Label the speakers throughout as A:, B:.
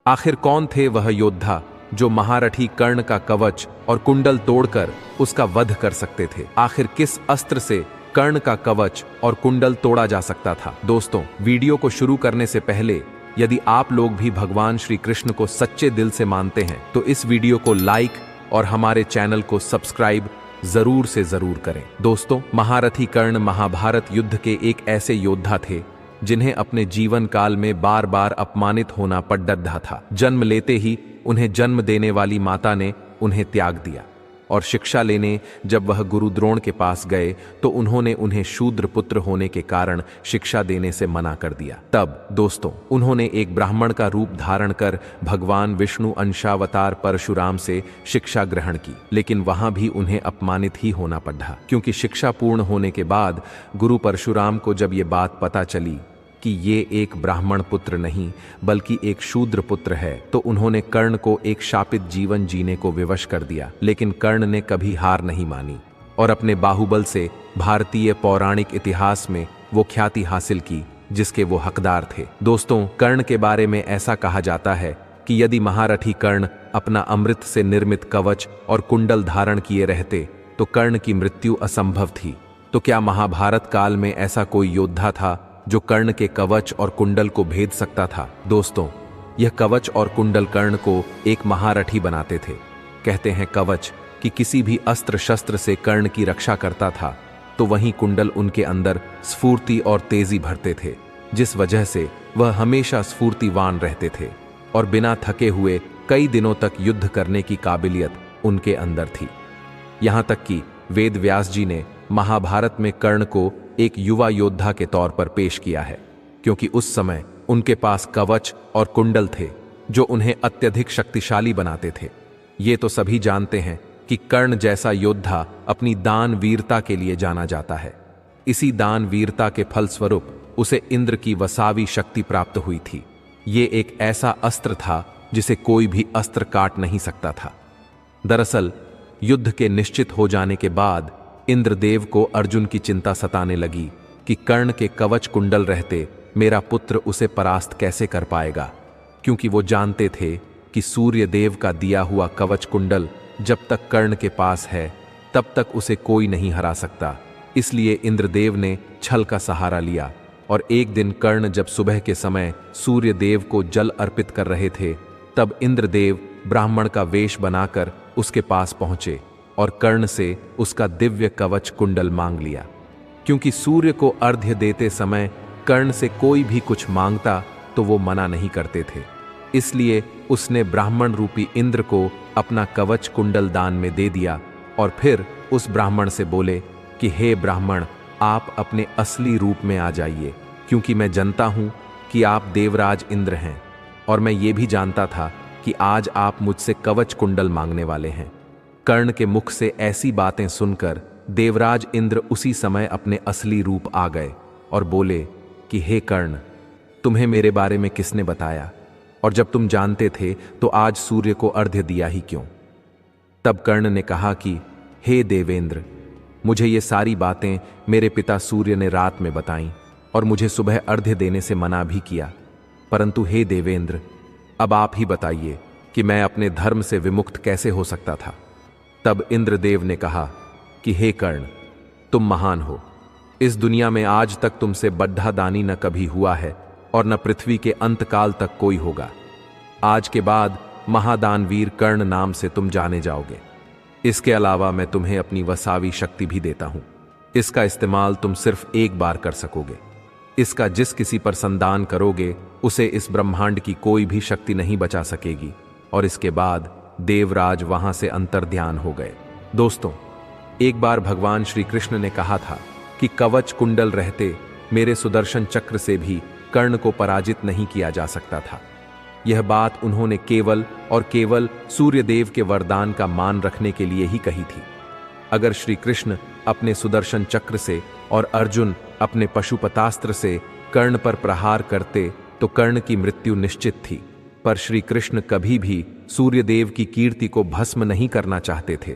A: आखिर कौन थे वह योद्धा जो महारथी कर्ण का कवच और कुंडल तोड़कर उसका वध कर सकते थे? आखिर किस अस्त्र से कर्ण का कवच और कुंडल तोड़ा जा सकता था? दोस्तों, वीडियो को शुरू करने से पहले यदि आप लोग भी भगवान श्री कृष्ण को सच्चे दिल से मानते हैं तो इस वीडियो को लाइक और हमारे चैनल को सब्सक्राइब जरूर से जरूर करें। दोस्तों, महारथी कर्ण महाभारत युद्ध के एक ऐसे योद्धा थे जिन्हें अपने जीवन काल में बार बार अपमानित होना पड़ रहा था। जन्म लेते ही उन्हें जन्म देने वाली माता ने उन्हें त्याग दिया और शिक्षा लेने जब वह गुरु द्रोण के पास गए तो उन्होंने उन्हें शूद्र पुत्र होने के कारण शिक्षा देने से मना कर दिया। तब दोस्तों, उन्होंने एक ब्राह्मण का रूप धारण कर भगवान विष्णु अंशावतार परशुराम से शिक्षा ग्रहण की, लेकिन वहां भी उन्हें अपमानित ही होना पड़ा, क्योंकि शिक्षा पूर्ण होने के बाद गुरु परशुराम को जब ये बात पता चली कि ये एक ब्राह्मण पुत्र नहीं बल्कि एक शूद्र पुत्र है तो उन्होंने कर्ण को एक शापित जीवन जीने को विवश कर दिया। लेकिन कर्ण ने कभी हार नहीं मानी और अपने बाहुबल से भारतीय पौराणिक इतिहास में वो ख्याति हासिल की जिसके वो हकदार थे। दोस्तों, कर्ण के बारे में ऐसा कहा जाता है कि यदि महारथी कर्ण अपना अमृत से निर्मित कवच और कुंडल धारण किए रहते तो कर्ण की मृत्यु असंभव थी। तो क्या महाभारत काल में ऐसा कोई योद्धा था जो कर्ण के कवच और कुंडल को भेद सकता था? दोस्तों, यह कवच और कुंडल कर्ण को एक महारथी बनाते थे। कहते हैं कवच कि किसी भी अस्त्र शस्त्र से कर्ण की रक्षा करता था, तो वहीं कुंडल उनके अंदर स्फूर्ति और तेजी भरते थे, जिस वजह से वह हमेशा स्फूर्तिवान रहते थे और बिना थके हुए कई दिनों तक युद्ध करने की काबिलियत उनके अंदर थी। यहां तक कि वेद व्यास जी ने महाभारत में कर्ण को एक युवा योद्धा के तौर पर पेश किया है, क्योंकि उस समय उनके पास कवच और कुंडल थे जो उन्हें अत्यधिक शक्तिशाली बनाते थे। ये तो सभी जानते हैं कि कर्ण जैसा योद्धा अपनी दान वीरता के लिए जाना जाता है। इसी दान वीरता के फलस्वरूप उसे इंद्र की वसावी शक्ति प्राप्त हुई थी। ये एक ऐसा अस्त्र था जिसे कोई भी अस्त्र काट नहीं सकता था। दरअसल युद्ध के निश्चित हो जाने के बाद इंद्रदेव को अर्जुन की चिंता सताने लगी कि कर्ण के कवच कुंडल रहते मेरा पुत्र उसे परास्त कैसे कर पाएगा, क्योंकि वो जानते थे कि सूर्य देव का दिया हुआ कवच कुंडल जब तक कर्ण के पास है तब तक उसे कोई नहीं हरा सकता। इसलिए इंद्रदेव ने छल का सहारा लिया और एक दिन कर्ण जब सुबह के समय सूर्य देव को जल अर्पित कर रहे थे तब इंद्रदेव ब्राह्मण का वेश बनाकर उसके पास पहुंचे और कर्ण से उसका दिव्य कवच कुंडल मांग लिया। क्योंकि सूर्य को अर्घ्य देते समय कर्ण से कोई भी कुछ मांगता तो वो मना नहीं करते थे, इसलिए उसने ब्राह्मण रूपी इंद्र को अपना कवच कुंडल दान में दे दिया और फिर उस ब्राह्मण से बोले कि हे ब्राह्मण, आप अपने असली रूप में आ जाइए, क्योंकि मैं जानता हूं कि आप देवराज इंद्र हैं और मैं ये भी जानता था कि आज आप मुझसे कवच कुंडल मांगने वाले हैं। कर्ण के मुख से ऐसी बातें सुनकर देवराज इंद्र उसी समय अपने असली रूप आ गए और बोले कि हे कर्ण, तुम्हें मेरे बारे में किसने बताया, और जब तुम जानते थे तो आज सूर्य को अर्घ्य दिया ही क्यों? तब कर्ण ने कहा कि हे देवेंद्र, मुझे ये सारी बातें मेरे पिता सूर्य ने रात में बताईं और मुझे सुबह अर्घ्य देने से मना भी किया, परंतु हे देवेंद्र, अब आप ही बताइए कि मैं अपने धर्म से विमुक्त कैसे हो सकता था। तब इंद्रदेव ने कहा कि हे कर्ण, तुम महान हो। इस दुनिया में आज तक तुमसे बड्ढा दानी न कभी हुआ है और न पृथ्वी के अंतकाल तक कोई होगा। आज के बाद महादानवीर कर्ण नाम से तुम जाने जाओगे। इसके अलावा मैं तुम्हें अपनी वसावी शक्ति भी देता हूं। इसका इस्तेमाल तुम सिर्फ एक बार कर सकोगे। इसका जिस किसी पर संदान करोगे उसे इस ब्रह्मांड की कोई भी शक्ति नहीं बचा सकेगी। और इसके बाद देवराज वहां से अंतर्ध्यान हो गए। दोस्तों, एक बार भगवान श्री कृष्ण ने कहा था कि कवच कुंडल रहते मेरे सुदर्शन चक्र से भी कर्ण को पराजित नहीं किया जा सकता था। यह बात उन्होंने केवल और केवल सूर्यदेव के वरदान का मान रखने के लिए ही कही थी। अगर श्री कृष्ण अपने सुदर्शन चक्र से और अर्जुन अपने पशुपतास्त्र से कर्ण पर प्रहार करते तो कर्ण की मृत्यु निश्चित थी, पर श्री कृष्ण कभी भी सूर्यदेव की कीर्ति को भस्म नहीं करना चाहते थे।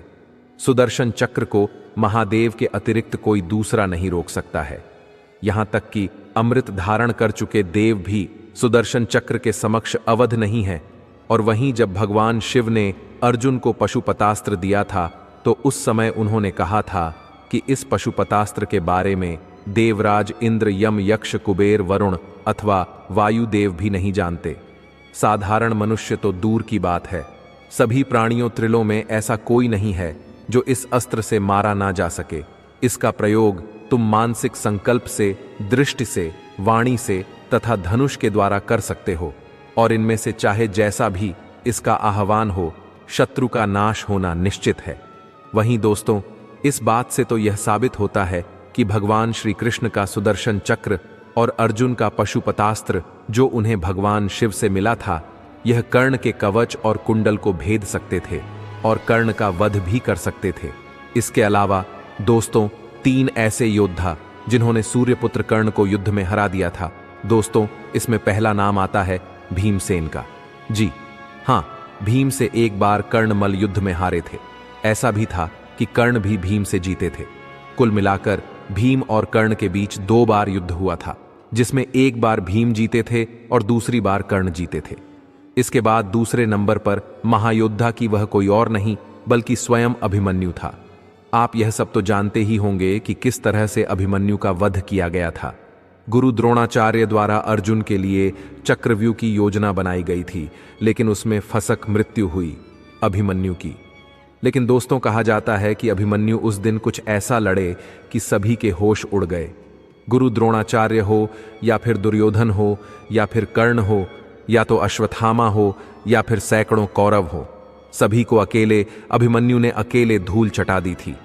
A: सुदर्शन चक्र को महादेव के अतिरिक्त कोई दूसरा नहीं रोक सकता है। यहां तक कि अमृत धारण कर चुके देव भी सुदर्शन चक्र के समक्ष अवध नहीं है, और वहीं जब भगवान शिव ने अर्जुन को पशुपतास्त्र दिया था तो उस समय उन्होंने कहा था कि इस पशुपतास्त्र के बारे में देवराज इंद्र, यम, यक्ष, कुबेर, वरुण अथवा वायुदेव भी नहीं जानते। साधारण मनुष्य तो दूर की बात है, सभी प्राणियों त्रिलों में ऐसा कोई नहीं है जो इस अस्त्र से मारा ना जा सके। इसका प्रयोग तुम मानसिक संकल्प से, दृष्टि से, वाणी से तथा धनुष के द्वारा कर सकते हो, और इनमें से चाहे जैसा भी इसका आह्वान हो, शत्रु का नाश होना निश्चित है। वहीं दोस्तों, इस बात से तो यह साबित होता है कि भगवान श्री कृष्ण का सुदर्शन चक्र और अर्जुन का पशुपतास्त्र जो उन्हें भगवान शिव से मिला था, यह कर्ण के कवच और कुंडल को भेद सकते थे और कर्ण का वध भी कर सकते थे। इसके अलावा दोस्तों, 3 ऐसे योद्धा जिन्होंने सूर्यपुत्र कर्ण को युद्ध में हरा दिया था। दोस्तों, इसमें पहला नाम आता है भीमसेन का। जी हां, भीम से एक बार कर्ण मल्ल युद्ध में हारे थे। ऐसा भी था कि कर्ण भी भीम से जीते थे। कुल मिलाकर भीम और कर्ण के बीच 2 बार युद्ध हुआ था, जिसमें एक बार भीम जीते थे और दूसरी बार कर्ण जीते थे। इसके बाद दूसरे नंबर पर महायोद्धा की वह कोई और नहीं बल्कि स्वयं अभिमन्यु था। आप यह सब तो जानते ही होंगे कि किस तरह से अभिमन्यु का वध किया गया था। गुरु द्रोणाचार्य द्वारा अर्जुन के लिए चक्रव्यूह की योजना बनाई गई थी, लेकिन उसमें फंसक मृत्यु हुई अभिमन्यु की। लेकिन दोस्तों, कहा जाता है कि अभिमन्यु उस दिन कुछ ऐसा लड़े कि सभी के होश उड़ गए। गुरु द्रोणाचार्य हो या फिर दुर्योधन हो या फिर कर्ण हो या तो अश्वत्थामा हो या फिर सैकड़ों कौरव हो, सभी को अकेले अभिमन्यु ने अकेले धूल चटा दी थी।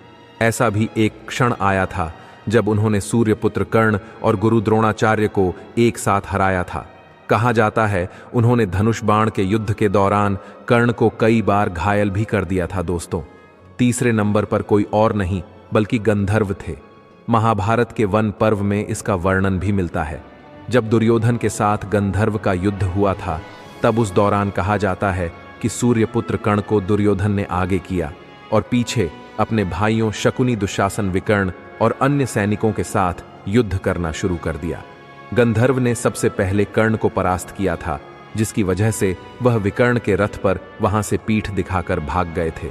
A: ऐसा भी एक क्षण आया था जब उन्होंने सूर्यपुत्र कर्ण और गुरु द्रोणाचार्य को एक साथ हराया था। कहा जाता है उन्होंने धनुष बाण के युद्ध के दौरान कर्ण को कई बार घायल भी कर दिया था। दोस्तों, तीसरे नंबर पर कोई और नहीं बल्कि गंधर्व थे। महाभारत के वन पर्व में इसका वर्णन भी मिलता है। जब दुर्योधन के साथ गंधर्व का युद्ध हुआ था, तब उस दौरान कहा जाता है कि सूर्यपुत्र कर्ण को दुर्योधन ने आगे किया और पीछे अपने भाइयों शकुनी, दुशासन, विकर्ण और अन्य सैनिकों के साथ युद्ध करना शुरू कर दिया। गंधर्व ने सबसे पहले कर्ण को परास्त किया था, जिसकी वजह से वह विकर्ण के रथ पर वहां से पीठ दिखाकर भाग गए थे।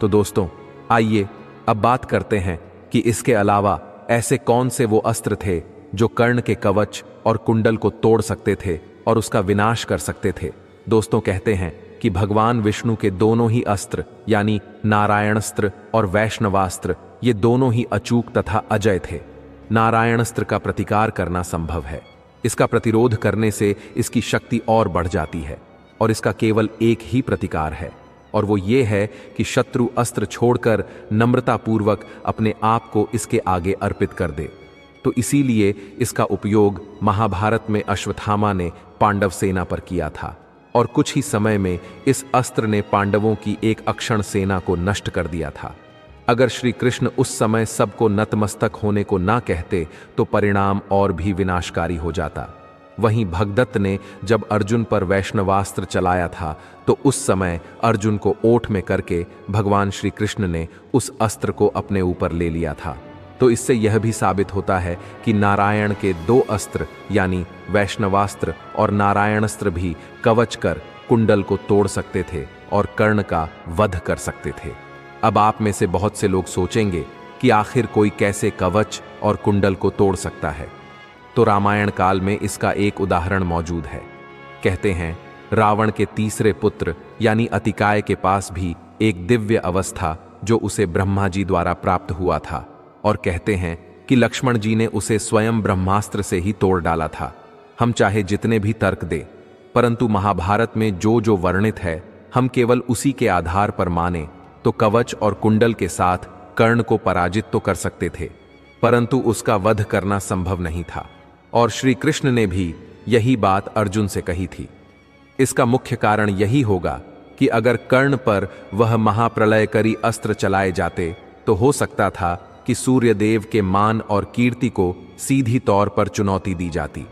A: तो दोस्तों, आइए अब बात करते हैं कि इसके अलावा ऐसे कौन से वो अस्त्र थे जो कर्ण के कवच और कुंडल को तोड़ सकते थे और उसका विनाश कर सकते थे। दोस्तों, कहते हैं कि भगवान विष्णु के दोनों ही अस्त्र यानी नारायणास्त्र और वैष्णवास्त्र, ये दोनों ही अचूक तथा अजय थे। नारायणास्त्र का प्रतिकार करना संभव है। इसका प्रतिरोध करने से इसकी शक्ति और बढ़ जाती है और इसका केवल एक ही प्रतिकार है, और वो ये है कि शत्रु अस्त्र छोड़कर नम्रतापूर्वक अपने आप को इसके आगे अर्पित कर दे। तो इसीलिए इसका उपयोग महाभारत में अश्वत्थामा ने पांडव सेना पर किया था, और कुछ ही समय में इस अस्त्र ने पांडवों की एक अक्षण सेना को नष्ट कर दिया था। अगर श्री कृष्ण उस समय सबको नतमस्तक होने को ना कहते तो परिणाम और भी विनाशकारी हो जाता। वहीं भगदत्त ने जब अर्जुन पर वैष्णवास्त्र चलाया था तो उस समय अर्जुन को ओठ में करके भगवान श्री कृष्ण ने उस अस्त्र को अपने ऊपर ले लिया था। तो इससे यह भी साबित होता है कि नारायण के 2 अस्त्र यानी वैष्णवास्त्र और नारायणास्त्र भी कवच कर कुंडल को तोड़ सकते थे और कर्ण का वध कर सकते थे। अब आप में से बहुत से लोग सोचेंगे कि आखिर कोई कैसे कवच और कुंडल को तोड़ सकता है। तो रामायण काल में इसका एक उदाहरण मौजूद है। कहते हैं रावण के तीसरे पुत्र यानी अतिकाय के पास भी एक दिव्य अवस्था जो उसे ब्रह्मा जी द्वारा प्राप्त हुआ था, और कहते हैं कि लक्ष्मण जी ने उसे स्वयं ब्रह्मास्त्र से ही तोड़ डाला था। हम चाहे जितने भी तर्क दें, परंतु महाभारत में जो जो वर्णित है हम केवल उसी के आधार पर माने तो कवच और कुंडल के साथ कर्ण को पराजित तो कर सकते थे, परंतु उसका वध करना संभव नहीं था। और श्री कृष्ण ने भी यही बात अर्जुन से कही थी। इसका मुख्य कारण यही होगा कि अगर कर्ण पर वह महाप्रलयकारी अस्त्र चलाए जाते तो हो सकता था कि सूर्यदेव के मान और कीर्ति को सीधी तौर पर चुनौती दी जाती।